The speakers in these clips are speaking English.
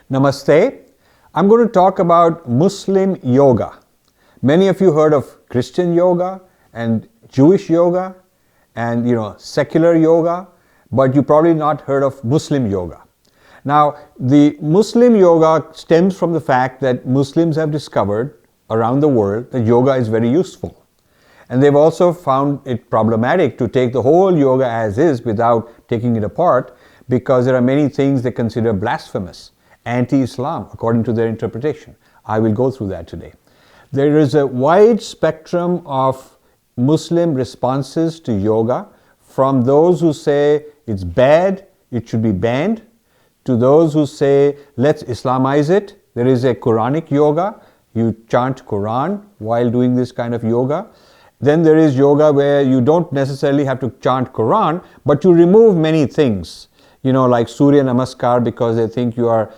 Namaste. I'm going to talk about Muslim yoga. Many of you heard of Christian yoga and Jewish yoga and secular yoga, but you probably not heard of Muslim yoga. Now, the Muslim yoga stems from the fact that Muslims have discovered around the world that yoga is very useful. And they've also found it problematic to take the whole yoga as is without taking it apart, because there are many things they consider blasphemous, anti-Islam, according to their interpretation. I will go through that today. There is a wide spectrum of Muslim responses to yoga, from those who say it's bad, it should be banned, to those who say let's Islamize it. There is a Quranic yoga. You chant Quran while doing this kind of yoga. Then there is yoga where you don't necessarily have to chant Quran, but you remove many things, like Surya Namaskar, because they think you are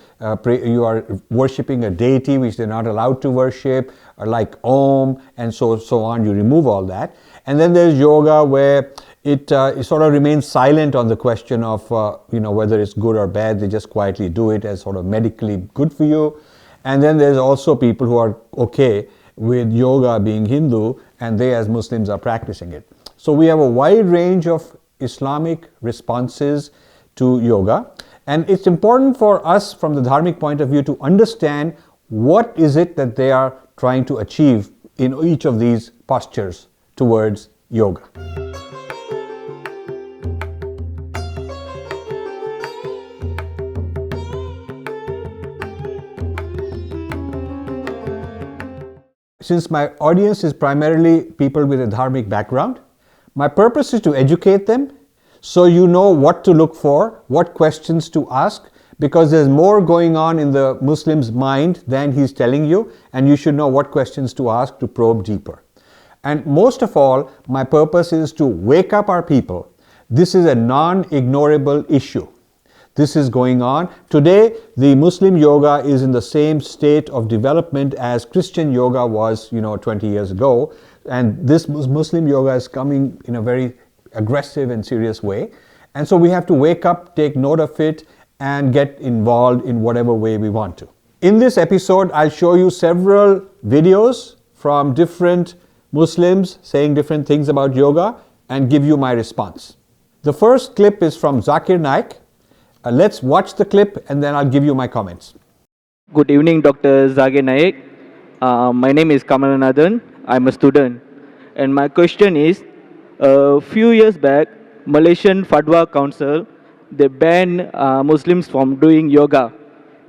worshipping a deity which they're not allowed to worship, or like Om and so on. You remove all that. And then there's yoga where it sort of remains silent on the question of whether it's good or bad. They just quietly do it as sort of medically good for you. And then there's also people who are okay with yoga being Hindu, and they as Muslims are practicing it. So we have a wide range of Islamic responses to yoga, and it's important for us from the dharmic point of view to understand what is it that they are trying to achieve in each of these postures towards yoga. Since my audience is primarily people with a dharmic background, my purpose is to educate them so you know what to look for, what questions to ask, because there's more going on in the Muslim's mind than he's telling you, and you should know what questions to ask to probe deeper. And most of all, my purpose is to wake up our people. This is a non-ignorable issue. This is going on. Today, the Muslim yoga is in the same state of development as Christian yoga was, 20 years ago. And this Muslim yoga is coming in a very aggressive and serious way. And so we have to wake up, take note of it, and get involved in whatever way we want to. In this episode, I'll show you several videos from different Muslims saying different things about yoga and give you my response. The first clip is from Zakir Naik. Let's watch the clip and then I'll give you my comments. Good evening, Dr. Zakir Naik. My name is Kamalanathan. I'm a student. And my question is, a few years back, Malaysian Fatwa Council, they banned Muslims from doing yoga.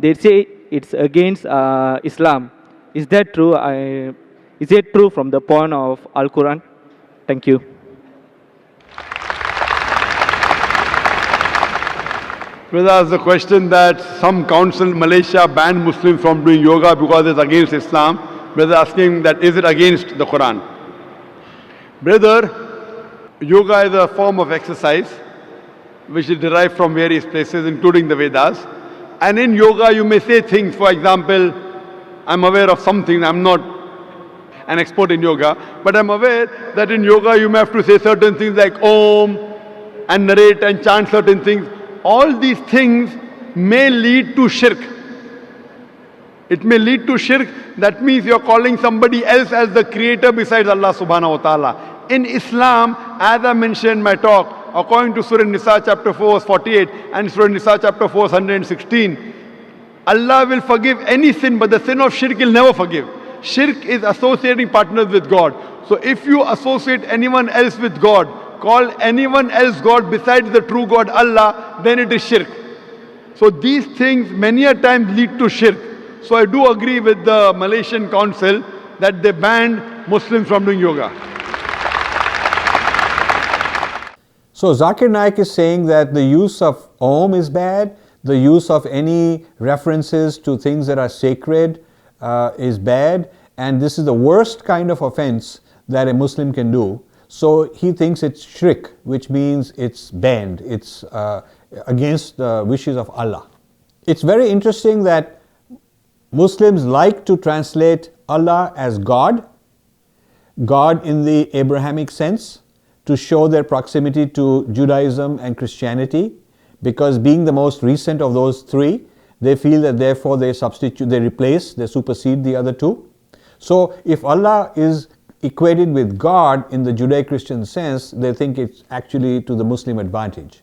They say it's against Islam. Is that true? Is it true from the point of Al-Quran? Thank you. Brother asked the question that some council in Malaysia banned Muslims from doing yoga because it's against Islam. Brother asking that is it against the Quran? Brother, yoga is a form of exercise which is derived from various places, including the Vedas. And in yoga you may say things, for example, I'm aware of something, I'm not an expert in yoga, but I'm aware that in yoga you may have to say certain things like Om and narrate and chant certain things. All these things may lead to shirk. It may lead to shirk. That means you're calling somebody else as the creator besides Allah subhanahu wa ta'ala. In Islam, as I mentioned in my talk, according to Surah Nisa chapter 4 verse 48 and Surah Nisa chapter 4 verse 116, Allah will forgive any sin, but the sin of shirk He'll never forgive. Shirk is associating partners with God. So if you associate anyone else with God, call anyone else God besides the true God Allah, then it is shirk. So these things many a time lead to shirk. So I do agree with the Malaysian Council that they banned Muslims from doing yoga. So Zakir Naik is saying that the use of Om is bad, the use of any references to things that are sacred is bad, and this is the worst kind of offense that a Muslim can do. So he thinks it's shirk, which means it's banned, it's against the wishes of Allah. It's very interesting that Muslims like to translate Allah as God, God in the Abrahamic sense, to show their proximity to Judaism and Christianity, because being the most recent of those three, They feel that therefore they replace, they supersede the other two. So if Allah is equated with God in the Judeo-Christian sense, they think it's actually to the Muslim advantage.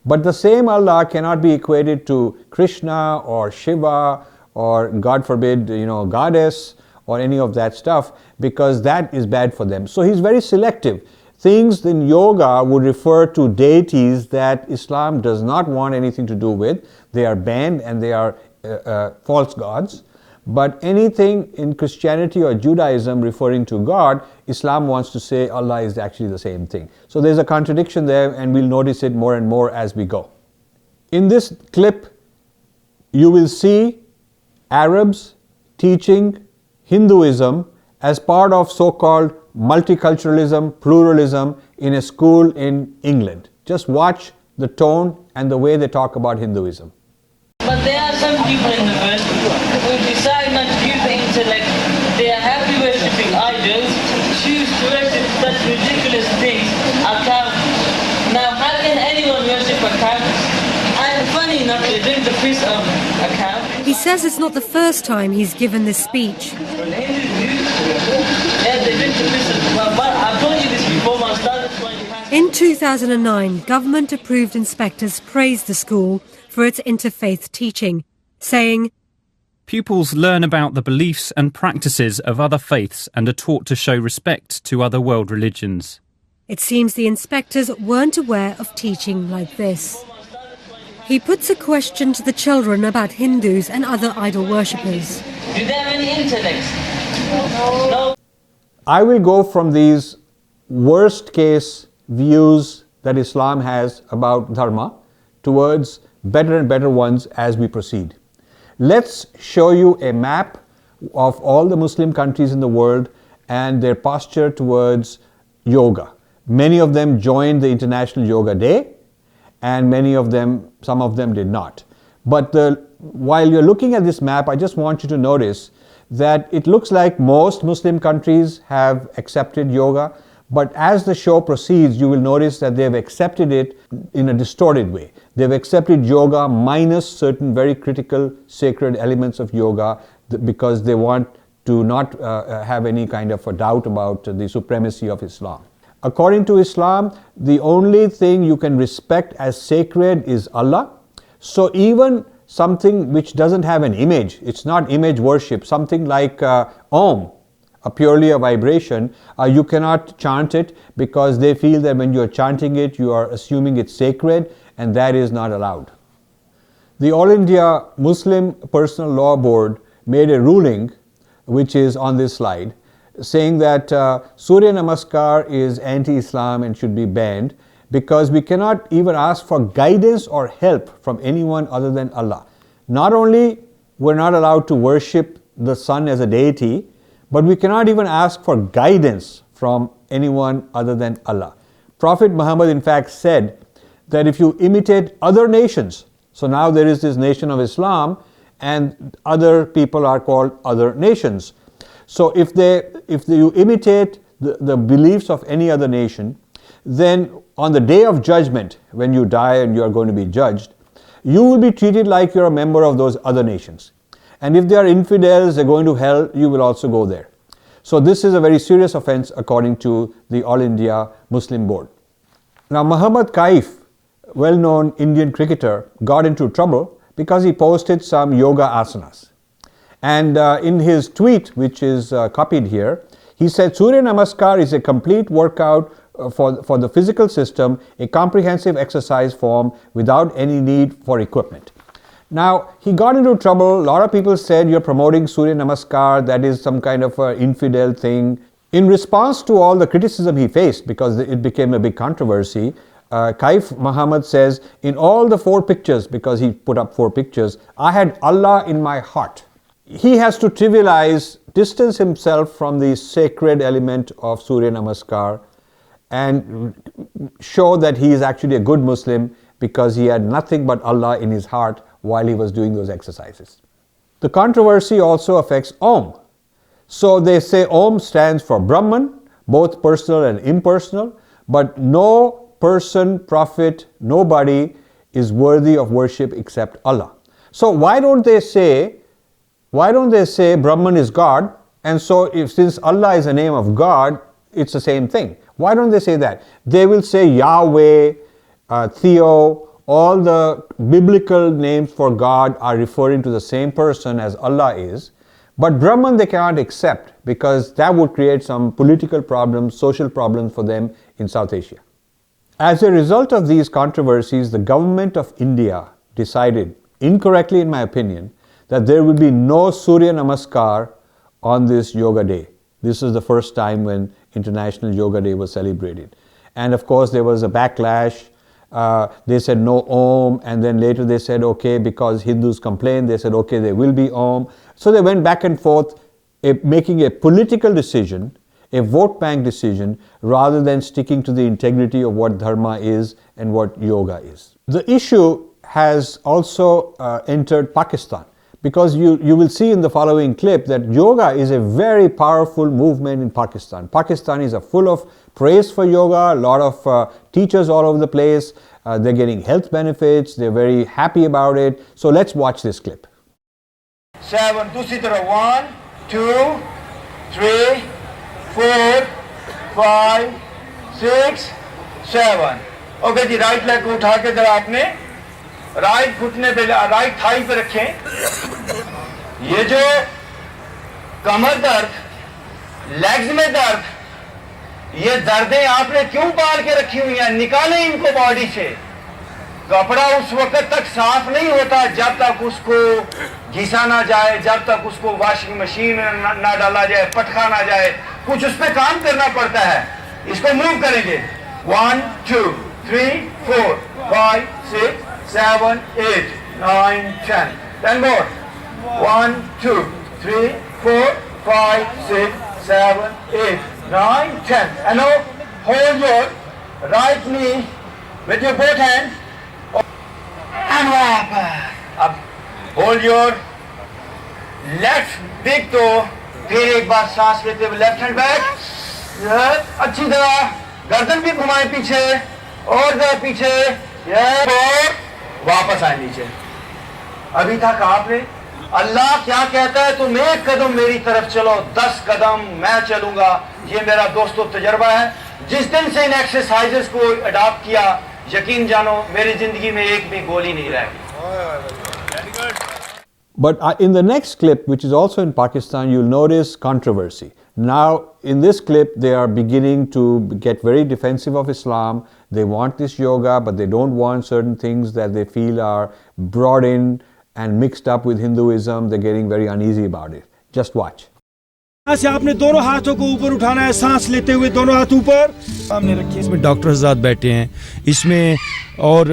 But the same Allah cannot be equated to Krishna or Shiva or, God forbid, goddess or any of that stuff, because that is bad for them. So he's very selective. Things in yoga would refer to deities that Islam does not want anything to do with. They are banned and they are false gods. But anything in Christianity or Judaism referring to God, Islam wants to say Allah is actually the same thing. So there's a contradiction there, and we'll notice it more and more as we go. In this clip, you will see Arabs teaching Hinduism as part of so-called multiculturalism, pluralism in a school in England. Just watch the tone and the way they talk about Hinduism. But there are some people in the world who decide not to use the intellect. They are happy worshipping idols, choose to worship such ridiculous things, a cow. Now, how can anyone worship a cow? And funny enough, they drink the piss of a cow. He says it's not the first time he's given this speech. In 2009, government-approved inspectors praised the school for its interfaith teaching, saying, "Pupils learn about the beliefs and practices of other faiths and are taught to show respect to other world religions." It seems the inspectors weren't aware of teaching like this. He puts a question to the children about Hindus and other idol worshippers. Do they have any intellects? No. I will go from these worst case views that Islam has about dharma towards better and better ones as we proceed. Let's show you a map of all the Muslim countries in the world and their posture towards yoga. Many of them joined the International Yoga Day, and some of them did not. But while you're looking at this map, I just want you to notice that it looks like most Muslim countries have accepted yoga, but as the show proceeds, you will notice that they've accepted it in a distorted way. They've accepted yoga minus certain very critical sacred elements of yoga because they want to not have any kind of a doubt about the supremacy of Islam. According to Islam, the only thing you can respect as sacred is Allah. So even something which doesn't have an image, it's not image worship, something like Om, purely a vibration, you cannot chant it because they feel that when you're chanting it, you are assuming it's sacred, and that is not allowed. The All India Muslim Personal Law Board made a ruling, which is on this slide, saying that Surya Namaskar is anti-Islam and should be banned because we cannot even ask for guidance or help from anyone other than Allah. Not only we're not allowed to worship the sun as a deity, but we cannot even ask for guidance from anyone other than Allah. Prophet Muhammad in fact said that if you imitate other nations, so now there is this nation of Islam and other people are called other nations. So if you imitate the beliefs of any other nation, then on the day of judgment, when you die and you are going to be judged, you will be treated like you're a member of those other nations. And if they are infidels, they're going to hell, you will also go there. So this is a very serious offense according to the All India Muslim Board. Now Muhammad Kaif, well-known Indian cricketer, got into trouble because he posted some yoga asanas. And in his tweet, which is copied here, he said, Surya Namaskar is a complete workout for the physical system, a comprehensive exercise form without any need for equipment. Now, he got into trouble. A lot of people said, you're promoting Surya Namaskar, that is some kind of infidel thing. In response to all the criticism he faced, because it became a big controversy, Kaif Muhammad says, in all the 4 pictures, because he put up 4 pictures, I had Allah in my heart. He has to distance himself from the sacred element of Surya Namaskar and show that he is actually a good Muslim because he had nothing but Allah in his heart while he was doing those exercises. The controversy also affects Om. So they say Om stands for Brahman, both personal and impersonal, but no person, prophet, nobody is worthy of worship except Allah. So why don't they say Brahman is God, and so if since Allah is a name of God, it's the same thing. Why don't they say that? They will say Yahweh, Theo, all the biblical names for God are referring to the same person as Allah is, but Brahman they cannot accept because that would create some political problems, social problems for them in South Asia. As a result of these controversies, the government of India decided, incorrectly in my opinion, that there will be no Surya Namaskar on this Yoga Day. This is the first time when International Yoga Day was celebrated. And of course there was a backlash. They said no Om, and then later they said okay, because Hindus complained, they said okay, there will be Om. So they went back and forth, making a political decision, a vote bank decision, rather than sticking to the integrity of what Dharma is and what Yoga is. The issue has also entered Pakistan, because you will see in the following clip that yoga is a very powerful movement in Pakistan. Pakistanis are full of praise for yoga, a lot of teachers all over the place, they're getting health benefits, they're very happy about it. So let's watch this clip. 7, 1, 2, 3, 4, 5, 6, 7. Okay ji, right leg को उठा के जरा आपने right घुटने पे, right thigh पे रखें. ये जो कमर दर्द, लेग्स में दर्द, ये दर्दें आपने क्यों पाल के रखी हुई हैं? निकालें इनको बॉडी से. कपड़ा उस वक्त तक साफ नहीं होता जब तक उसको घिसा ना जाए, जब तक उसको वॉशिंग मशीन ना डाला जाए, पटका ना जाए. कुछ उस पर काम करना पड़ता है. इसको मूव करेंगे. 1, 2, 3, 4, 5, 6, 7, 8, 9, 10. 10 more. 1, 2, 3, 4, 5, 6, 7, 8, 9, 10. And now hold your right knee with your both hands. And up. अब hold your left big toe. फिर एक बार सांस लेते हुए लेफ्ट हैंड बैक. अच्छी तरह गर्दन भी घुमाएं पीछे और जरा पीछे. और वापस आए नीचे. अभी तक आपने अल्लाह क्या कहता है, तुम 1 कदम मेरी तरफ चलो, 10 कदम मैं चलूंगा. ये मेरा दोस्तों तजर्बा है. जिस दिन से इन एक्सरसाइजेस को अडॉप्ट किया, यकीन जानो मेरी जिंदगी में एक भी गोली नहीं रहेगी. But in the next clip, which is also in Pakistan, you'll notice controversy. Now, in this clip, they are beginning to get very defensive of Islam. They want this yoga, but they don't want certain things that they feel are brought in and mixed up with Hinduism. They're getting very uneasy about it. Just watch. से आपने दोनों हाथों को ऊपर उठाना है, सांस लेते हुए दोनों हाथ ऊपर सामने रखिए. इसमें डॉक्टर हजरात बैठे हैं, इसमें और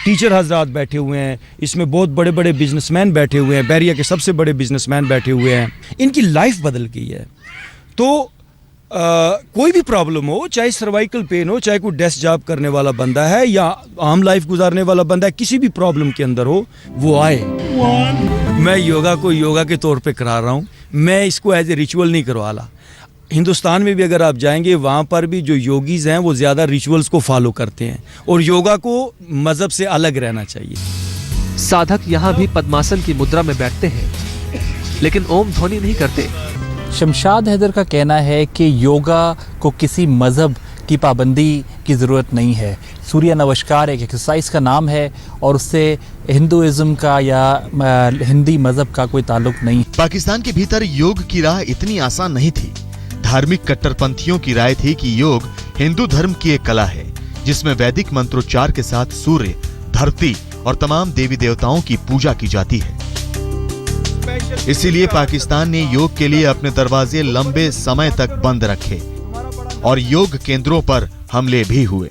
टीचर हजरात बैठे हुए हैं, इसमें बहुत बड़े बड़े बिजनेसमैन बैठे हुए हैं, बैरिया के सबसे बड़े बिजनेसमैन बैठे हुए हैं. इनकी लाइफ बदल गई है. तो कोई भी प्रॉब्लम हो, चाहे सर्वाइकल पेन हो, चाहे कोई डेस्क जॉब करने वाला बंदा है या आम लाइफ गुजारने वाला बंदा है, किसी भी प्रॉब्लम के अंदर हो, वो आए. मैं योगा को योगा के तौर पे करा रहा हूँ. मैं इसको एज ए रिचुअल नहीं करवा रहा. हिंदुस्तान में भी अगर आप जाएंगे, वहाँ पर भी जो योगीज हैं वो ज़्यादा रिचुअल्स को फॉलो करते हैं और योगा को मज़हब से अलग रहना चाहिए. साधक यहाँ भी पद्मासन की मुद्रा में बैठते हैं, लेकिन ओम ध्वनि नहीं करते. शमशाद हैदर का कहना है कि योगा को किसी मज़हब की पाबंदी की ज़रूरत नहीं है. सूर्य नमस्कार एक एक्सरसाइज का नाम है और उससे हिंदुइज़्म का या हिंदी मज़हब का कोई ताल्लुक नहीं. पाकिस्तान के भीतर योग की राह इतनी आसान नहीं थी. धार्मिक कट्टरपंथियों की राय थी कि योग हिंदू धर्म की एक कला है जिसमें वैदिक मंत्रोच्चार के साथ सूर्य, धरती और तमाम देवी देवताओं की पूजा की जाती है. इसीलिए पाकिस्तान ने योग के लिए अपने दरवाजे लंबे समय तक बंद रखे और योग केंद्रों पर हमले भी हुए.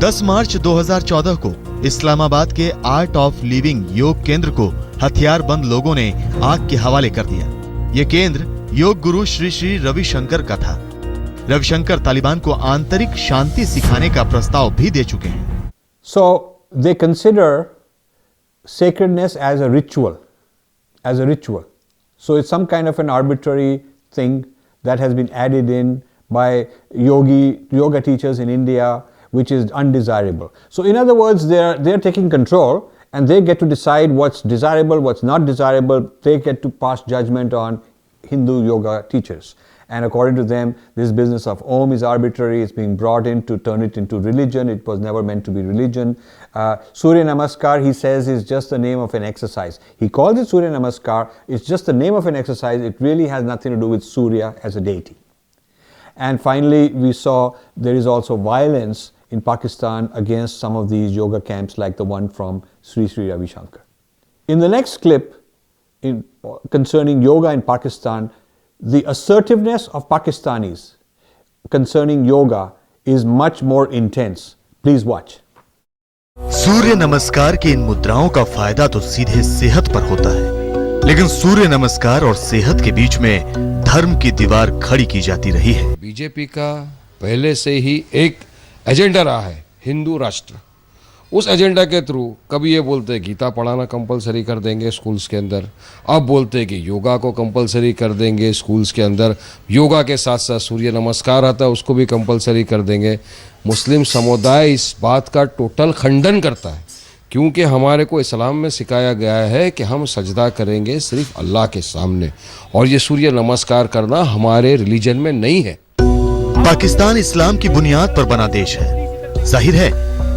10 मार्च 2014 को इस्लामाबाद के आर्ट ऑफ लिविंग योग केंद्र को हथियारबंद लोगों ने आग के हवाले कर दिया. ये केंद्र योग गुरु श्री श्री रविशंकर का था. रविशंकर तालिबान को आंतरिक शांति सिखाने का प्रस्ताव भी दे चुके हैं. So they consider sacredness as a ritual. So it's some kind of an arbitrary thing that has been added in by yoga teachers in India, which is undesirable. So in other words, they're taking control and they get to decide what's desirable, what's not desirable. They get to pass judgment on Hindu yoga teachers. And according to them, this business of Om is arbitrary. It's being brought in to turn it into religion. It was never meant to be religion. Surya Namaskar, he says, is just the name of an exercise. He calls it Surya Namaskar. It's just the name of an exercise. It really has nothing to do with Surya as a deity. And finally, we saw there is also violence in Pakistan against some of these yoga camps like the one from Sri Sri Ravi Shankar. In the next clip concerning yoga in Pakistan, the assertiveness of Pakistanis concerning yoga is much more intense. Please watch. सूर्य नमस्कार की इन मुद्राओं का फायदा तो सीधे सेहत पर होता है, लेकिन सूर्य नमस्कार और सेहत के बीच में धर्म की दीवार खड़ी की जाती रही है। बीजेपी का पहले से ही एक एजेंडा रहा है हिंदू राष्ट्र। उस एजेंडा के थ्रू कभी ये बोलते हैं गीता पढ़ाना कंपलसरी कर देंगे स्कूल्स के अंदर, अब बोलते हैं कि योगा को कंपलसरी कर देंगे स्कूल्स के अंदर, योगा के साथ साथ सूर्य नमस्कार आता है उसको भी कंपलसरी कर देंगे। मुस्लिम समुदाय इस बात का टोटल खंडन करता है, क्योंकि हमारे को इस्लाम में सिखाया गया है कि हम सजदा करेंगे सिर्फ अल्लाह के सामने, और ये सूर्य नमस्कार करना हमारे रिलीजन में नहीं है। पाकिस्तान इस्लाम की बुनियाद पर बना देश है। जाहिर है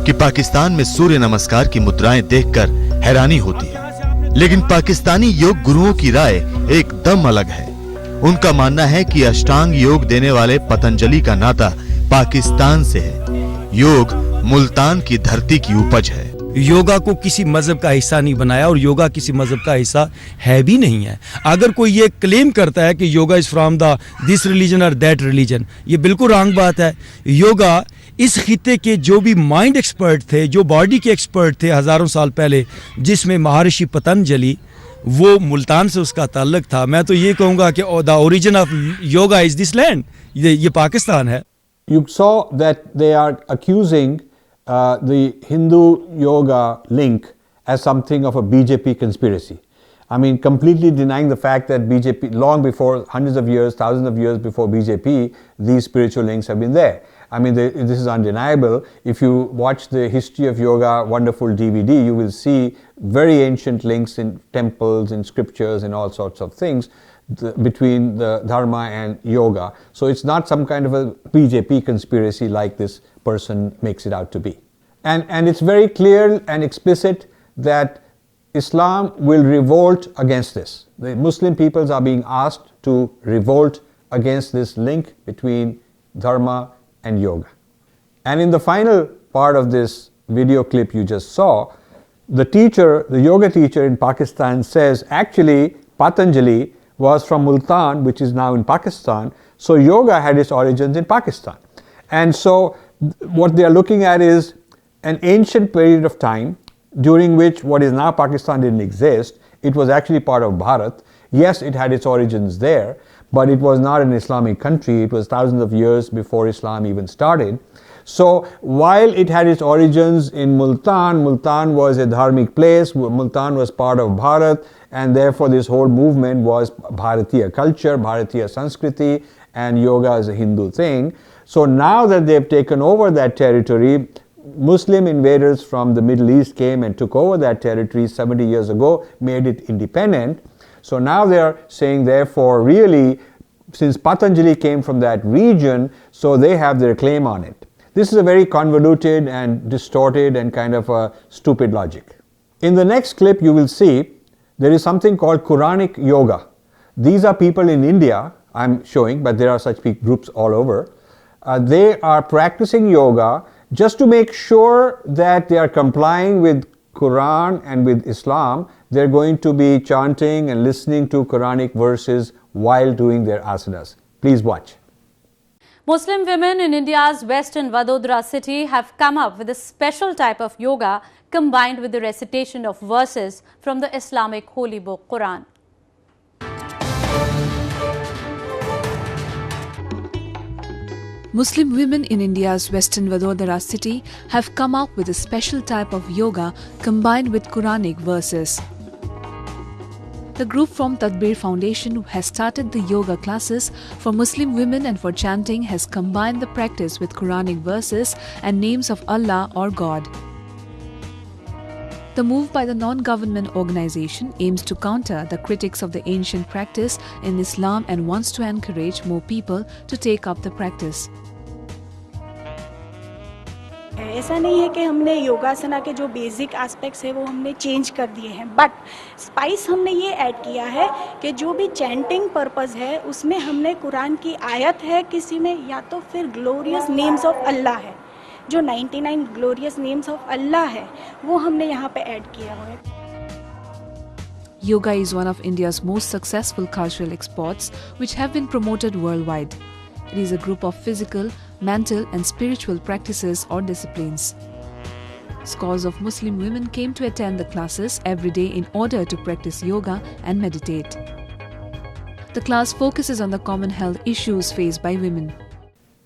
कि पाकिस्तान में सूर्य नमस्कार की मुद्राएं देखकर हैरानी होती है, लेकिन पाकिस्तानी योग गुरुओं की राय एकदम अलग है। उनका मानना है कि अष्टांग योग देने वाले पतंजलि का नाता पाकिस्तान से है। योग मुल्तान की धरती की उपज है। योगा को किसी मजहब का हिस्सा नहीं बनाया और योगा किसी मजहब का हिस्सा है भी नहीं है। अगर कोई ये क्लेम करता है कि yoga is from the this religion और दैट रिलीजन, ये बिल्कुल रॉन्ग बात है। योगा इस खित्ते के जो भी माइंड एक्सपर्ट थे, जो बॉडी के एक्सपर्ट थे हजारों साल पहले, जिसमें महर्षि पतंजलि, वो मुल्तान से उसका ताल्लुक था। मैं तो ये कहूँगा कि the origin of yoga is this land, ये पाकिस्तान है। You saw that they are accusing the Hindu yoga link as something of a BJP conspiracy. I mean, completely denying the fact that BJP, long before, hundreds of years, thousands of years before BJP, these spiritual links have been there. I mean, this is undeniable. If you watch the History of Yoga wonderful DVD, you will see very ancient links in temples, in scriptures, and all sorts of things between the dharma and yoga. So it's not some kind of a BJP conspiracy like this person makes it out to be. And it's very clear and explicit that Islam will revolt against this. The Muslim peoples are being asked to revolt against this link between dharma and yoga. And in the final part of this video clip you just saw, the yoga teacher in Pakistan says actually Patanjali was from Multan, which is now in Pakistan, so yoga had its origins in Pakistan. And so what they are looking at is an ancient period of time during which what is now Pakistan didn't exist. It was actually part of Bharat. Yes, it had its origins there, but it was not an Islamic country. It was thousands of years before Islam even started. So while it had its origins in Multan, Multan was a dharmic place, Multan was part of Bharat, and therefore this whole movement was Bharatiya culture, Bharatiya Sanskriti, and yoga is a Hindu thing. So now that they've taken over that territory, Muslim invaders from the Middle East came and took over that territory 70 years ago, made it independent. So now they are saying, therefore, really, since Patanjali came from that region, so they have their claim on it. This is a very convoluted and distorted and kind of a stupid logic. In the next clip, you will see there is something called Quranic yoga. These are people in India, I'm showing, but there are such groups all over. They are practicing yoga just to make sure that they are complying with Quran and with Islam. They're going to be chanting and listening to Quranic verses while doing their asanas. Please watch. Muslim women in India's western Vadodara city have come up with a special type of yoga combined with the recitation of verses from the Islamic holy book Quran. Muslim women in India's western Vadodara city have come up with a special type of yoga combined with Quranic verses. The group from Tadbir Foundation, who has started the yoga classes for Muslim women and for chanting, has combined the practice with Quranic verses and names of Allah or God. The move by the non-government organization aims to counter the critics of the ancient practice in Islam and wants to encourage more people to take up the practice. ऐसा नहीं है कि हमने योगासना के जो basic aspects है वो हमने चेंज कर दिए हैं, बट स्पाइस हमने ये ऐड किया है कि जो भी चैंटिंग पर्पस है उसमें हमने कुरान की आयत है किसी में, या तो फिर ग्लोरियस नेम्स ऑफ अल्लाह है, जो 99 ग्लोरियस नेम्स ऑफ अल्लाह है वो हमने यहाँ पे ऐड किया हुआ है. Yoga is one of India's most successful cultural exports which have been promoted worldwide. It is a group of physical, mental and spiritual practices or disciplines. Scores of Muslim women came to attend the classes every day in order to practice yoga and meditate. The class focuses on the common health issues faced by women.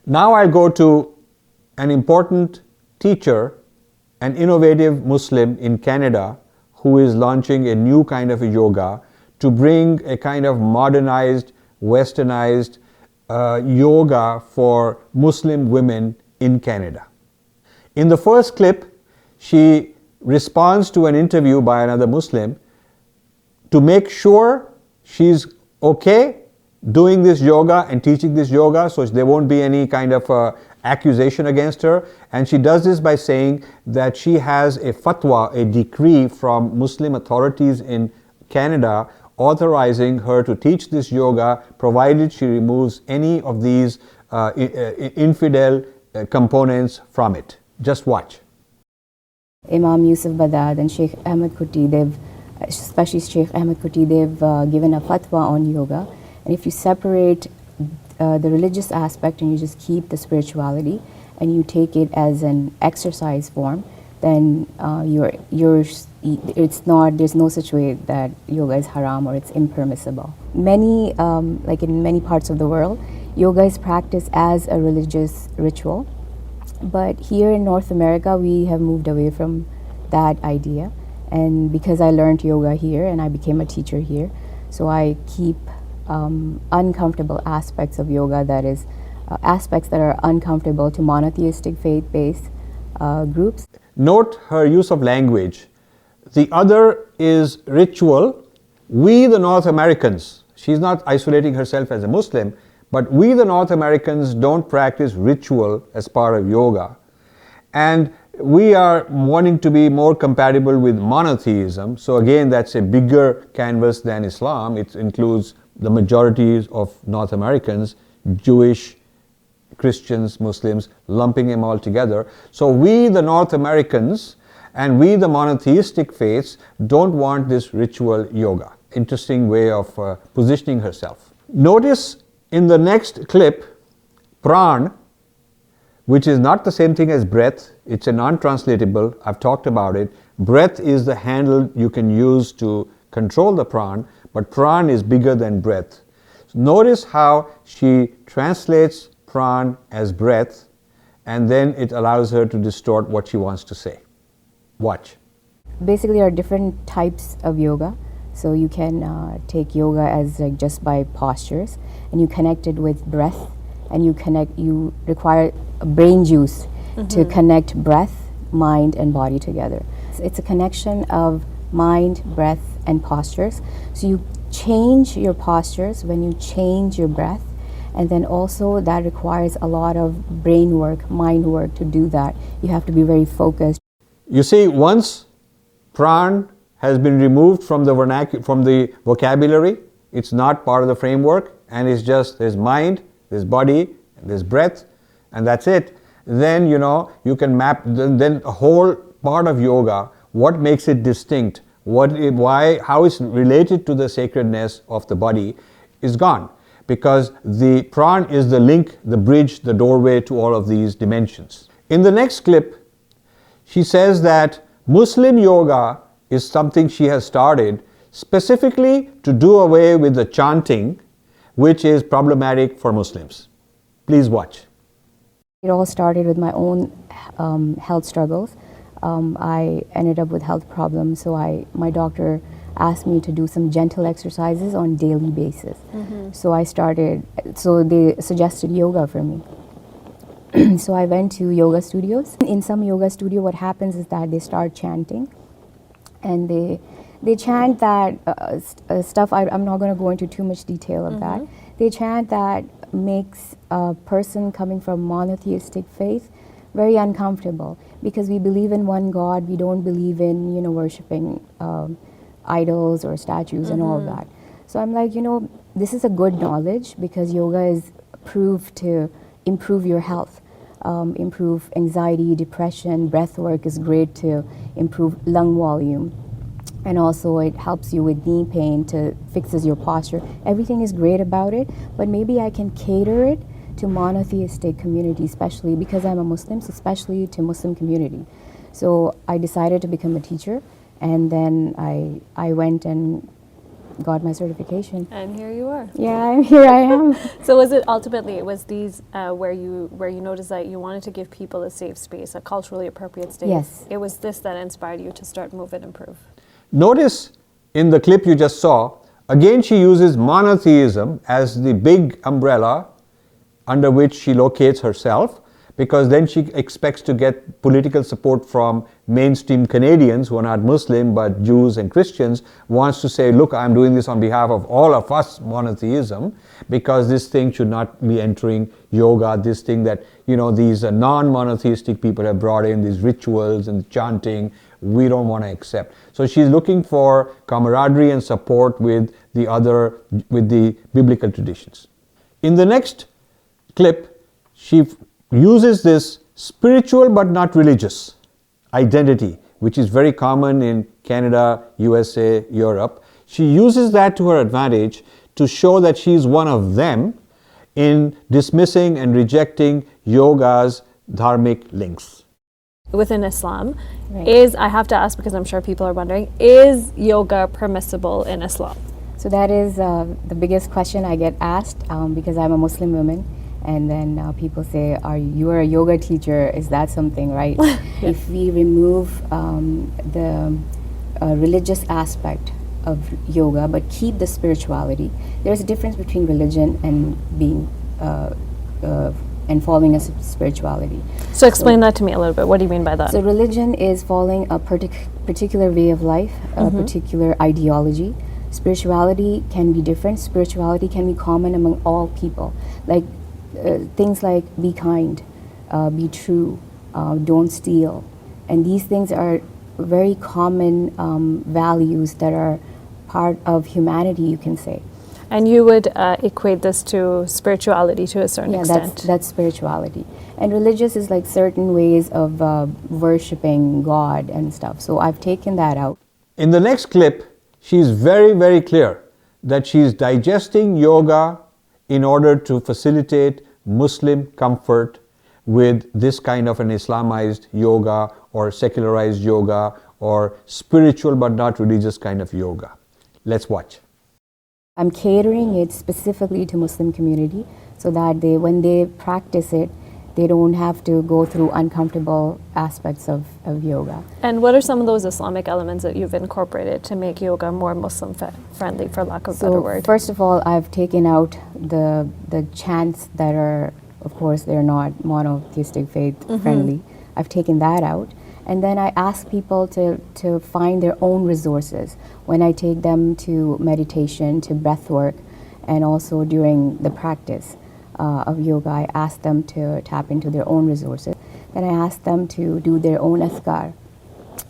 Now I'll go to an important teacher, an innovative Muslim in Canada who is launching a new kind of a yoga to bring a kind of modernized, westernized yoga for Muslim women in Canada. In the first clip, she responds to an interview by another Muslim to make sure she's okay doing this yoga and teaching this yoga, so there won't be any kind of accusation against her. And she does this by saying that she has a fatwa, a decree from Muslim authorities in Canada authorizing her to teach this yoga provided she removes any of these infidel components from it. Just watch. Imam Yusuf Badad and Sheikh Ahmed Khuti, especially Sheikh Ahmed Khuti, they've given a fatwa on yoga. And if you separate the religious aspect and you just keep the spirituality and you take it as an exercise form, then there's no such way that yoga is haram or it's impermissible. Like in many parts of the world, yoga is practiced as a religious ritual. But here in North America, we have moved away from that idea. And because I learned yoga here and I became a teacher here, so I keep uncomfortable aspects of yoga, that is, aspects that are uncomfortable to monotheistic faith-based groups. Note her use of language. The other is ritual. We, the North Americans, she's not isolating herself as a Muslim, but we, the North Americans, don't practice ritual as part of yoga. And we are wanting to be more compatible with monotheism. So again, that's a bigger canvas than Islam. It includes the majorities of North Americans, Jewish, Christians, Muslims, lumping them all together. So we, the North Americans, and we, the monotheistic faiths, don't want this ritual yoga. Interesting way of positioning herself. Notice in the next clip, pran, which is not the same thing as breath. It's a non-translatable. I've talked about it. Breath is the handle you can use to control the pran, but pran is bigger than breath. So notice how she translates pran as breath, and then it allows her to distort what she wants to say. Watch. Basically, there are different types of yoga. So you can take yoga as like just by postures, and you connect it with breath, and you require brain juice to connect breath, mind, and body together. So it's a connection of mind, breath, and postures. So you change your postures when you change your breath, and then also that requires a lot of brain work, mind work to do that. You have to be very focused. You see, once pran has been removed from the vocabulary, it's not part of the framework, and it's just there's mind, there's body, there's breath, and that's it. Then you can map then a whole part of yoga, what makes it distinct, how it's related to the sacredness of the body is gone, because the pran is the link, the bridge, the doorway to all of these dimensions. In the next clip, she says that Muslim yoga is something she has started specifically to do away with the chanting, which is problematic for Muslims. Please watch. It all started with my own health struggles. I ended up with health problems, so my doctor asked me to do some gentle exercises on a daily basis. So they suggested yoga for me. So I went to yoga studios. In some yoga studio, what happens is that they start chanting, and they chant that stuff. I'm not going to go into too much detail of that. They chant that makes a person coming from monotheistic faith very uncomfortable, because we believe in one God. We don't believe in, you know, worshiping idols or statues and all of that. So I'm like, you know, this is a good knowledge, because yoga is proved to improve your health, improve anxiety, depression. Breath work is great to improve lung volume, and also it helps you with knee pain, to fixes your posture. Everything is great about it, but maybe I can cater it to monotheistic community, especially because I'm a Muslim, so especially to Muslim community. So I decided to become a teacher, and then I went and got my certification. And here you are. Yeah, here I am. So was it ultimately, it was these where you noticed that you wanted to give people a safe space, a culturally appropriate space? Yes. It was this that inspired you to start Move and Improve. Notice in the clip you just saw, again she uses monotheism as the big umbrella under which she locates herself, because then she expects to get political support from mainstream Canadians who are not Muslim but Jews and Christians, wants to say, look, I'm doing this on behalf of all of us, monotheism, because this thing should not be entering yoga, this thing that, you know, these non-monotheistic people have brought in, these rituals and chanting, we don't want to accept. So she's looking for camaraderie and support with the biblical traditions. In the next clip, she uses this spiritual but not religious identity, which is very common in Canada, USA, Europe. She uses that to her advantage to show that she's one of them in dismissing and rejecting yoga's dharmic links. Within Islam, Right. I have to ask because I'm sure people are wondering, is yoga permissible in Islam? So that is the biggest question I get asked, because I'm a Muslim woman. And then people say, you are a yoga teacher, is that something, right? If we remove the religious aspect of yoga but keep the spirituality, there's a difference between religion and being and following a spirituality. So explain that to me a little bit. What do you mean by that? So religion is following a particular way of life, a particular ideology. Spirituality can be different. Spirituality can be common among all people. Like things like be kind, be true, don't steal. And these things are very common values that are part of humanity, you can say. And you would equate this to spirituality to a certain extent. That's spirituality. And religious is like certain ways of worshipping God and stuff. So I've taken that out. In the next clip, she's very, very clear that she's digesting yoga in order to facilitate Muslim comfort with this kind of an Islamized yoga or secularized yoga or spiritual but not religious kind of yoga. Let's watch. I'm catering it specifically to Muslim community so that when they practice it, they don't have to go through uncomfortable aspects of yoga. And what are some of those Islamic elements that you've incorporated to make yoga more Muslim friendly, for lack of a better word? First of all, I've taken out the chants that are, of course, they're not monotheistic faith friendly. I've taken that out. And then I ask people to find their own resources when I take them to meditation, to breath work, and also during the practice of yoga. I ask them to tap into their own resources. Then I ask them to do their own adhkar,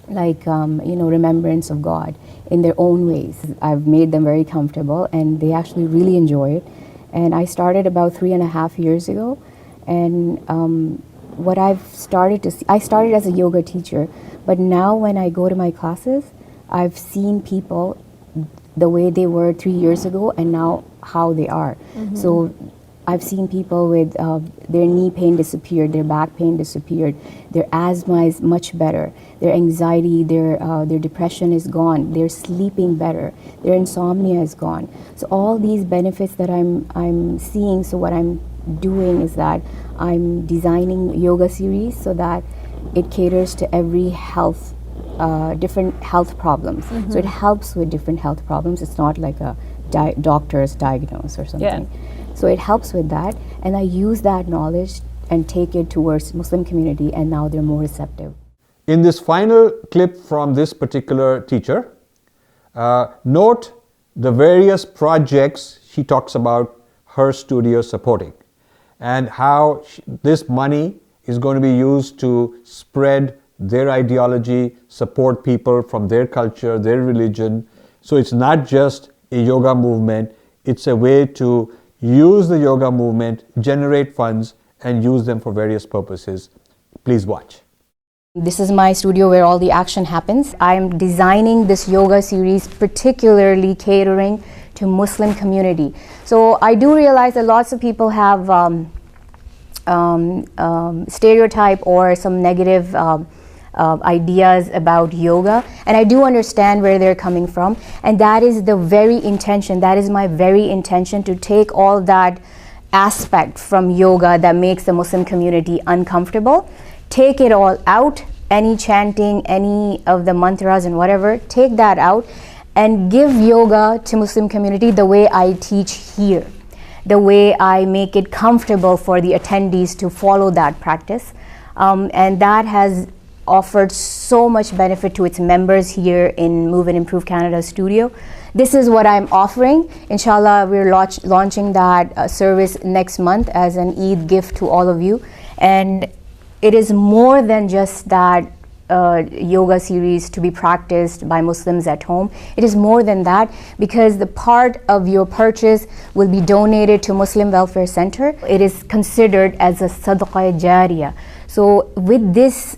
like remembrance of God in their own ways. I've made them very comfortable, and they actually really enjoy it. And I started about 3.5 years ago, and what I've started to see, I started as a yoga teacher, but now when I go to my classes, I've seen people the way they were 3 years ago and now how they are. So I've seen people with their knee pain disappeared, their back pain disappeared, their asthma is much better, their anxiety, their depression is gone, they're sleeping better, their insomnia is gone. So all these benefits that I'm seeing, so what I'm doing is that I'm designing yoga series so that it caters to every health, different health problems. So it helps with different health problems. It's not like a doctor's diagnose or something. So it helps with that, and I use that knowledge and take it towards Muslim community, and now they're more receptive. In this final clip from this particular teacher, note the various projects she talks about her studio supporting and how this money is going to be used to spread their ideology, support people from their culture, their religion. So it's not just a yoga movement, it's a way to use the yoga movement, generate funds, and use them for various purposes. Please watch. This is my studio where all the action happens. I'm designing this yoga series particularly catering to Muslim community. So I do realize that lots of people have stereotype or some negative ideas about yoga, and I do understand where they're coming from, and that is the very intention, that is my very intention, to take all that aspect from yoga that makes the Muslim community uncomfortable, take it all out, any chanting, any of the mantras and whatever, take that out and give yoga to Muslim community the way I teach here, the way I make it comfortable for the attendees to follow that practice, and that has offered so much benefit to its members here in Move and Improve Canada studio. This is what I'm offering. Inshallah, we're launching that service next month as an Eid gift to all of you. And it is more than just that yoga series to be practiced by Muslims at home. It is more than that, because the part of your purchase will be donated to Muslim Welfare Center. It is considered as a sadaqah jariyah. So with this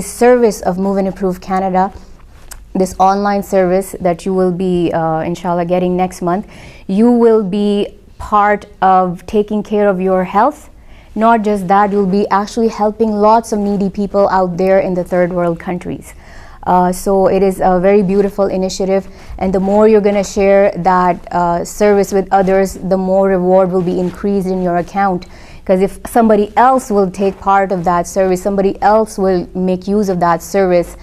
service of Move and Improve Canada, this online service that you will be inshallah getting next month, you will be part of taking care of your health. Not just that, you'll be actually helping lots of needy people out there in the third world countries. So it is a very beautiful initiative, and the more you're going to share that service with others, the more reward will be increased in your account. Because if somebody else will take part of that service, somebody else will make use of that service.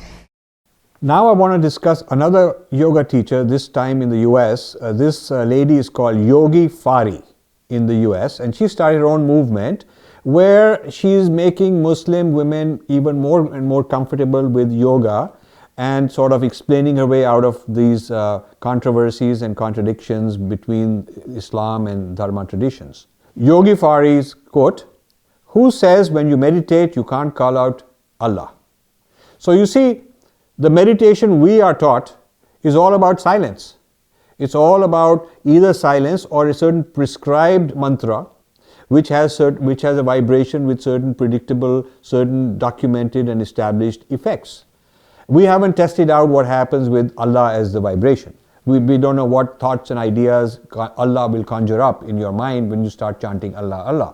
Now I want to discuss another yoga teacher, this time in the US. This lady is called Yogi Fari in the US, and she started her own movement where she is making Muslim women even more and more comfortable with yoga and sort of explaining her way out of these controversies and contradictions between Islam and Dharma traditions. Yogi Fari's quote, "Who says when you meditate you can't call out Allah?" So you see, the meditation we are taught is all about silence. It's all about either silence or a certain prescribed mantra which has a vibration with certain predictable, certain documented and established effects. We haven't tested out what happens with Allah as the vibration. We don't know what thoughts and ideas Allah will conjure up in your mind when you start chanting Allah, Allah.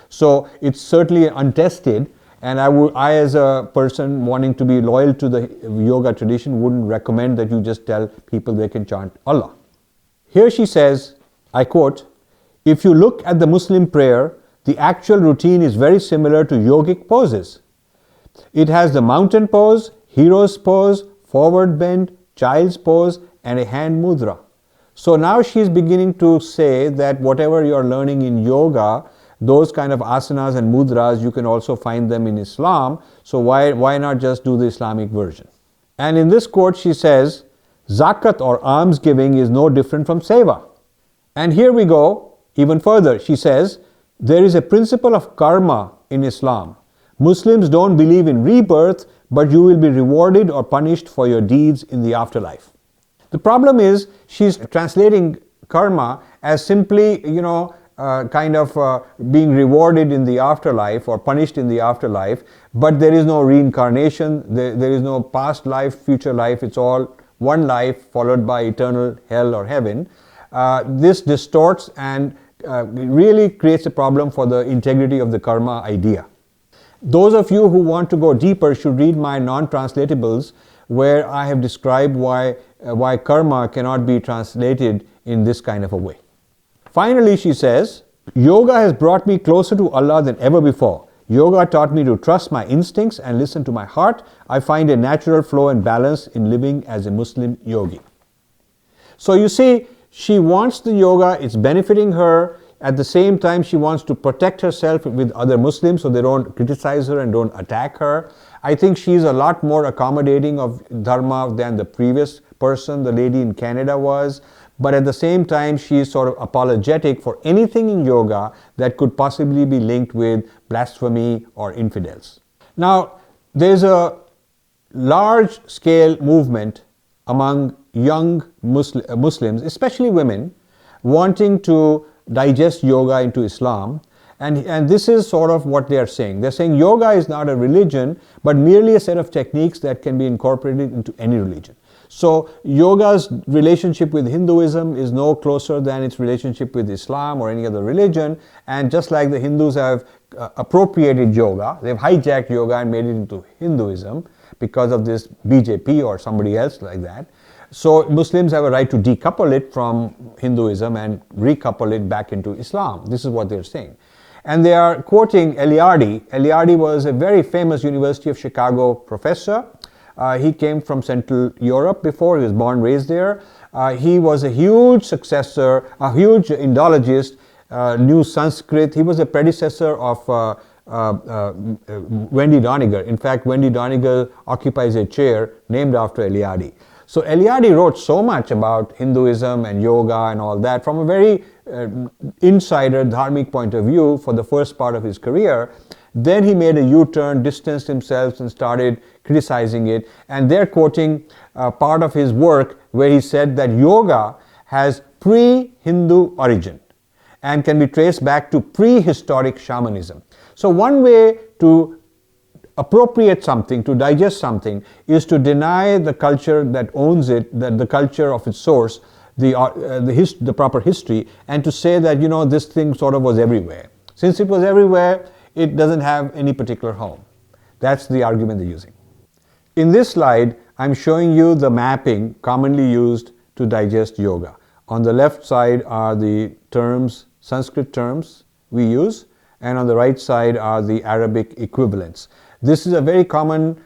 So it's certainly untested, and I as a person wanting to be loyal to the yoga tradition wouldn't recommend that you just tell people they can chant Allah. Here she says, I quote, "If you look at the Muslim prayer, the actual routine is very similar to yogic poses. It has the mountain pose, hero's pose, forward bend, child's pose, and a hand mudra." So now she's beginning to say that whatever you're learning in yoga, those kind of asanas and mudras, you can also find them in Islam. So why not just do the Islamic version? And in this quote she says, "Zakat or alms giving is no different from seva." And here we go even further. She says, "There is a principle of karma in Islam. Muslims don't believe in rebirth, but you will be rewarded or punished for your deeds in the afterlife." The problem is she's translating karma as simply, being rewarded in the afterlife or punished in the afterlife, but there is no reincarnation, there is no past life, future life, it's all one life followed by eternal hell or heaven. This distorts and really creates a problem for the integrity of the karma idea. Those of you who want to go deeper should read my non-translatables, where I have described why karma cannot be translated in this kind of a way. Finally, she says, "Yoga has brought me closer to Allah than ever before. Yoga taught me to trust my instincts and listen to my heart. I find a natural flow and balance in living as a Muslim yogi." So you see, she wants the yoga, it's benefiting her. At the same time, she wants to protect herself with other Muslims so they don't criticize her and don't attack her. I think she's a lot more accommodating of dharma than the previous person, the lady in Canada, was. But at the same time, she is sort of apologetic for anything in yoga that could possibly be linked with blasphemy or infidels. Now, there's a large-scale movement among young Muslims, especially women, wanting to digest yoga into Islam. And this is sort of what they are saying. They're saying yoga is not a religion, but merely a set of techniques that can be incorporated into any religion. So yoga's relationship with Hinduism is no closer than its relationship with Islam or any other religion. And just like the Hindus have appropriated yoga, they've hijacked yoga and made it into Hinduism because of this BJP or somebody else like that. So Muslims have a right to decouple it from Hinduism and recouple it back into Islam. This is what they're saying. And they are quoting Eliade. Eliade was a very famous University of Chicago professor. He came from Central Europe before. He was born and raised there. He was a huge successor, a huge Indologist, knew Sanskrit. He was a predecessor of Wendy Doniger. In fact, Wendy Doniger occupies a chair named after Eliade. So Eliade wrote so much about Hinduism and yoga and all that from a very insider dharmic point of view for the first part of his career. Then he made a U-turn, distanced himself and started criticizing it. And they're quoting part of his work where he said that yoga has pre-Hindu origin and can be traced back to prehistoric shamanism. So one way to appropriate something, to digest something, is to deny the culture that owns it, that the culture of its source, the proper history, and to say that, you know, this thing sort of was everywhere. Since it was everywhere, it doesn't have any particular home. That's the argument they're using. In this slide, I'm showing you the mapping commonly used to digest yoga. On the left side are the terms, Sanskrit terms we use, and on the right side are the Arabic equivalents. This is a very common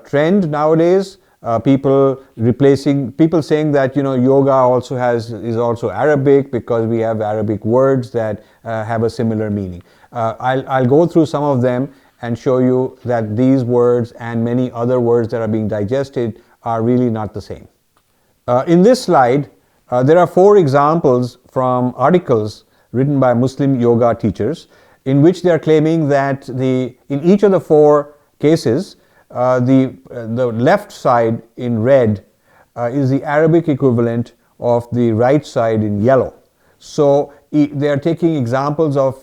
trend nowadays. People saying that, you know, yoga is also Arabic because we have Arabic words that have a similar meaning. I'll go through some of them and show you that these words and many other words that are being digested are really not the same. In this slide, there are 4 examples from articles written by Muslim yoga teachers in which they are claiming that in each of the 4 cases, the left side in red is the Arabic equivalent of the right side in yellow. So they are taking examples of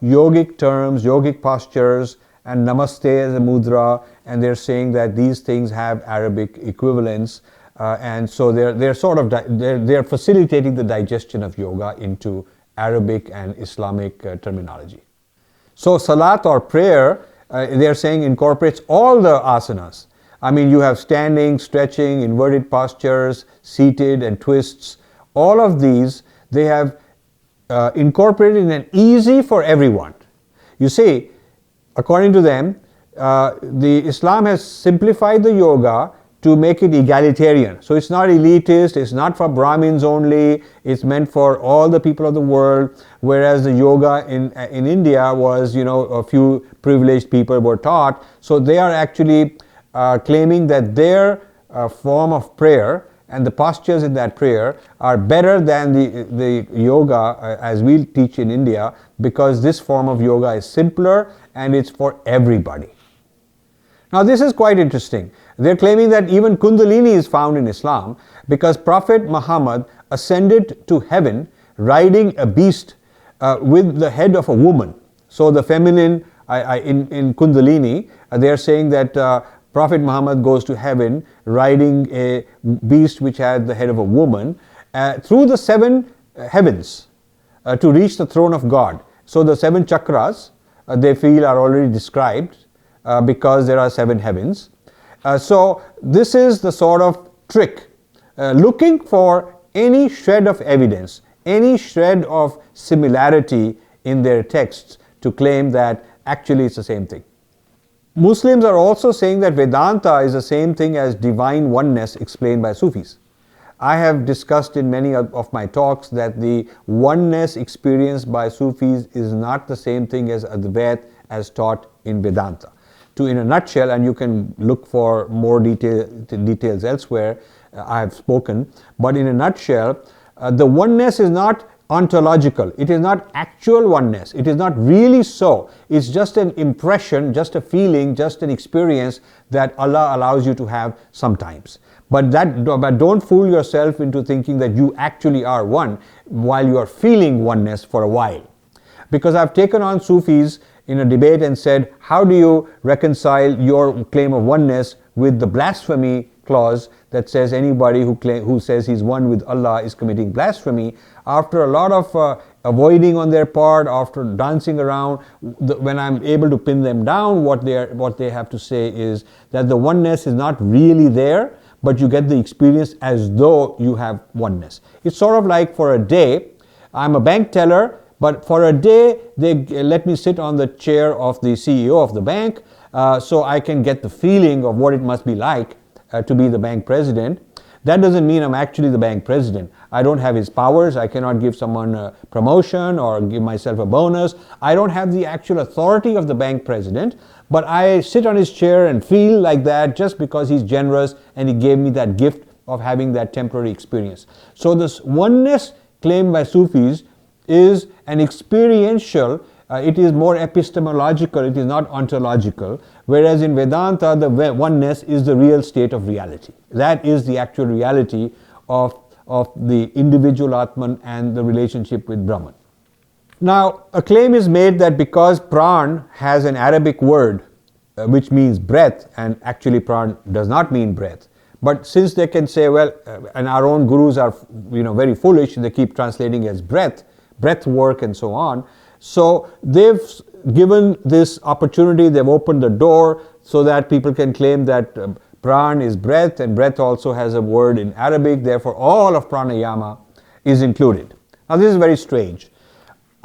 yogic terms, yogic postures, and namaste as a mudra, and they're saying that these things have Arabic equivalents, and so they're facilitating the digestion of yoga into Arabic and Islamic terminology. So salat or prayer, they're saying incorporates all the asanas. I mean, you have standing, stretching, inverted postures, seated and twists. All of these, they have incorporated and easy for everyone. You see, according to them, the Islam has simplified the yoga to make it egalitarian. So it's not elitist, it's not for Brahmins only, it's meant for all the people of the world, whereas the yoga in India was, you know, a few privileged people were taught. So they are actually claiming that their form of prayer and the postures in that prayer are better than the yoga as we teach in India, because this form of yoga is simpler and it's for everybody. Now this is quite interesting. They're claiming that even Kundalini is found in Islam because Prophet Muhammad ascended to heaven riding a beast with the head of a woman. So the feminine in Kundalini, they're saying that Prophet Muhammad goes to heaven riding a beast which had the head of a woman through the 7 heavens to reach the throne of God. So the 7 chakras they feel are already described because there are 7 heavens. So this is the sort of trick, looking for any shred of evidence, any shred of similarity in their texts to claim that actually it's the same thing. Muslims are also saying that Vedanta is the same thing as divine oneness explained by Sufis. I have discussed in many of my talks that the oneness experienced by Sufis is not the same thing as Advait as taught in Vedanta. to, in a nutshell, and you can look for more details elsewhere, I have spoken, but in a nutshell, the oneness is not ontological. It is not actual oneness. It is not really so. It's just an impression, just a feeling, just an experience that Allah allows you to have sometimes. But don't fool yourself into thinking that you actually are one while you are feeling oneness for a while. Because I've taken on Sufis in a debate and said, how do you reconcile your claim of oneness with the blasphemy clause that says anybody who says he's one with Allah is committing blasphemy? After a lot of avoiding on their part, after dancing around, when I'm able to pin them down, what they have to say is that the oneness is not really there, but you get the experience as though you have oneness. It's sort of like for a day, I'm a bank teller, but for a day they let me sit on the chair of the CEO of the bank, so I can get the feeling of what it must be like to be the bank president. That doesn't mean I'm actually the bank president. I don't have his powers. I cannot give someone a promotion or give myself a bonus. I don't have the actual authority of the bank president, but I sit on his chair and feel like that just because he's generous and he gave me that gift of having that temporary experience. So this oneness claimed by Sufis is an experiential, it is more epistemological, it is not ontological, whereas in Vedanta the oneness is the real state of reality. That is the actual reality of the individual Atman and the relationship with Brahman. Now, a claim is made that because pran has an Arabic word which means breath, and actually pran does not mean breath, but since they can say, well, and our own gurus are very foolish, they keep translating as breath work and so on. So they've given this opportunity, they've opened the door so that people can claim that pran is breath, and breath also has a word in Arabic, therefore all of pranayama is included. Now this is very strange.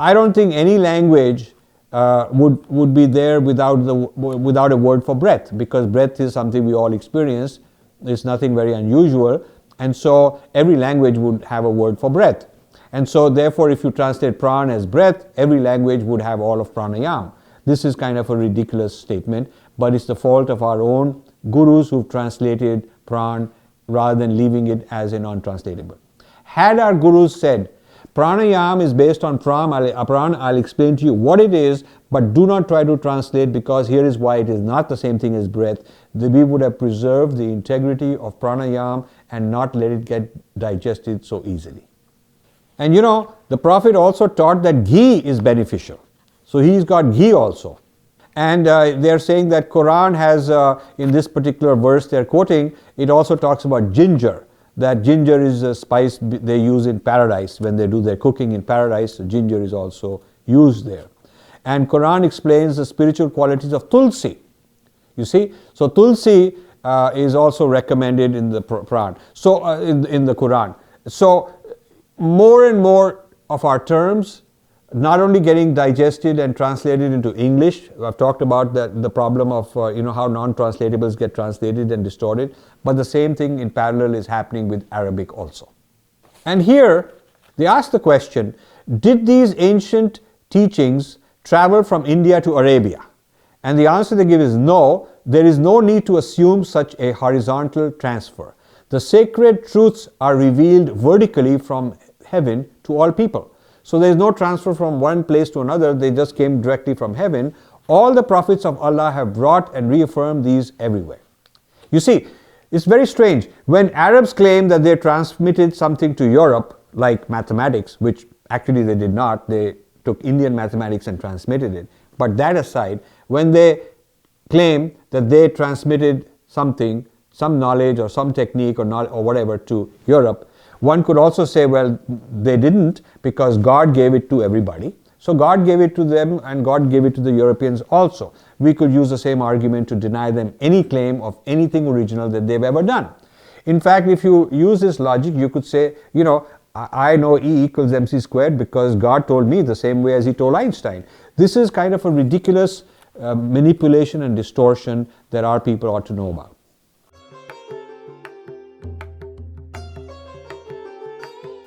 I don't think any language would be there without a word for breath, because breath is something we all experience. It's nothing very unusual, and so every language would have a word for breath. And so therefore if you translate pran as breath, every language would have all of pranayama. This is kind of a ridiculous statement, but it's the fault of our own gurus who've translated pran rather than leaving it as a non-translatable. Had our gurus said, pranayama is based on pran, I'll explain to you what it is, but do not try to translate, because here is why it is not the same thing as breath, we would have preserved the integrity of pranayama and not let it get digested so easily. And the Prophet also taught that ghee is beneficial. So he's got ghee also. And they're saying that Quran has, in this particular verse they're quoting, it also talks about ginger. That ginger is a spice they use in paradise. When they do their cooking in paradise, so ginger is also used there. And Quran explains the spiritual qualities of tulsi. You see? So tulsi is also recommended in the Quran. So in the Quran. So more and more of our terms not only getting digested and translated into English. I've talked about the problem of how non-translatables get translated and distorted, but the same thing in parallel is happening with Arabic also. And here they ask the question, did these ancient teachings travel from India to Arabia? And the answer they give is no. There is no need to assume such a horizontal transfer. The sacred truths are revealed vertically from heaven to all people. So there is no transfer from one place to another, they just came directly from heaven. All the prophets of Allah have brought and reaffirmed these everywhere. You see, it's very strange. When Arabs claim that they transmitted something to Europe, like mathematics, which actually they did not, they took Indian mathematics and transmitted it. But that aside, when they claim that they transmitted something, some knowledge or some technique or whatever to Europe, one could also say, well, they didn't, because God gave it to everybody. So God gave it to them and God gave it to the Europeans also. We could use the same argument to deny them any claim of anything original that they've ever done. In fact, if you use this logic, you could say, I know E equals mc squared because God told me the same way as he told Einstein. This is kind of a ridiculous manipulation and distortion that our people ought to know about.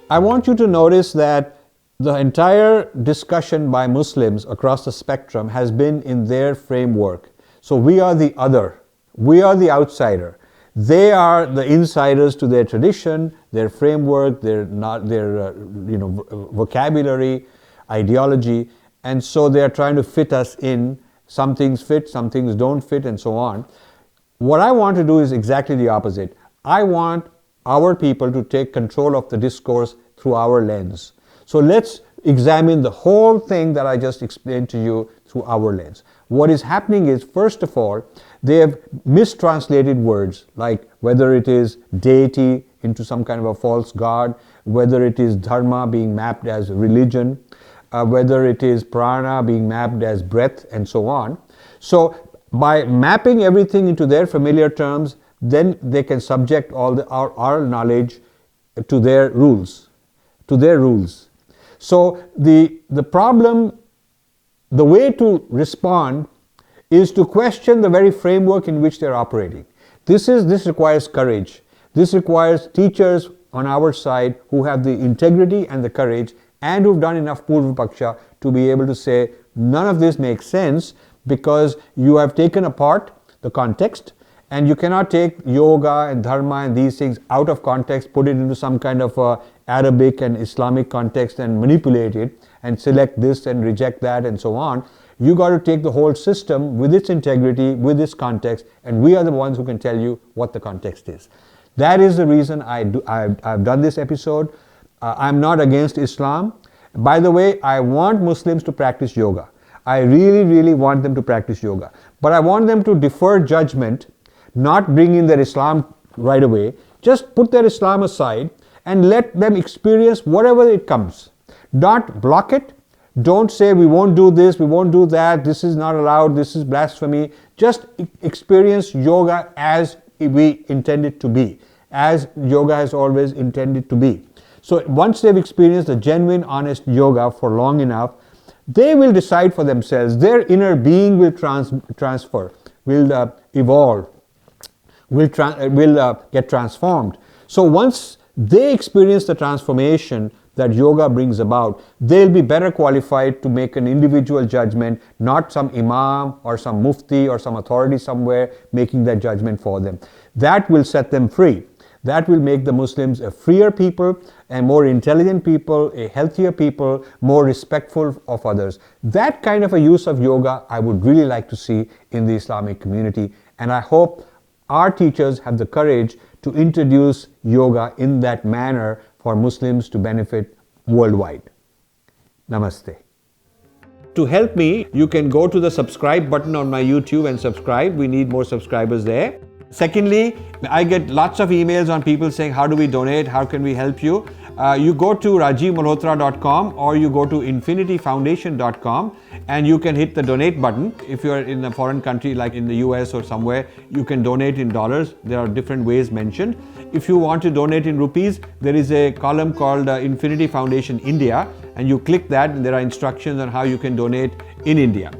I want you to notice that the entire discussion by Muslims across the spectrum has been in their framework. So we are the other. We are the outsider. They are the insiders to their tradition, their framework, their vocabulary, ideology, and so they are trying to fit us in. Some things fit, some things don't fit, and so on. What I want to do is exactly the opposite. I want our people to take control of the discourse through our lens. So let's examine the whole thing that I just explained to you through our lens. What is happening is, first of all, they have mistranslated words, like whether it is deity into some kind of a false god, whether it is dharma being mapped as religion, whether it is prana being mapped as breath, and so on. So by mapping everything into their familiar terms, then they can subject all our knowledge to their rules, So the problem, the way to respond is to question the very framework in which they're operating. This requires courage. This requires teachers on our side who have the integrity and the courage and who've done enough Purva Paksha to be able to say, none of this makes sense because you have taken apart the context, and you cannot take yoga and dharma and these things out of context, put it into some kind of Arabic and Islamic context and manipulate it and select this and reject that and so on. You got to take the whole system with its integrity, with its context, and we are the ones who can tell you what the context is. That is the reason I've done this episode. I'm not against Islam. By the way, I want Muslims to practice yoga. I really, really want them to practice yoga. But I want them to defer judgment, not bring in their Islam right away. Just put their Islam aside and let them experience whatever it comes. Don't block it. Don't say we won't do this, we won't do that, this is not allowed, this is blasphemy. Just experience yoga as we intend it to be, as yoga has always intended to be. So once they've experienced the genuine, honest yoga for long enough, they will decide for themselves. Their inner being will transfer, will evolve, will get transformed. So once they experience the transformation that yoga brings about, they'll be better qualified to make an individual judgment, not some imam or some mufti or some authority somewhere making that judgment for them. That will set them free. That will make the Muslims a freer people, a more intelligent people, a healthier people, more respectful of others. That kind of a use of yoga I would really like to see in the Islamic community, and I hope our teachers have the courage to introduce yoga in that manner for Muslims to benefit worldwide. Namaste. To help me, you can go to the subscribe button on my YouTube and subscribe. We need more subscribers there. Secondly, I get lots of emails on people saying, how do we donate? How can we help you? You go to rajivmalhotra.com or you go to infinityfoundation.com and you can hit the donate button. If you're in a foreign country like in the US or somewhere, you can donate in dollars. There are different ways mentioned. If you want to donate in rupees, there is a column called Infinity Foundation India, and you click that and there are instructions on how you can donate in India.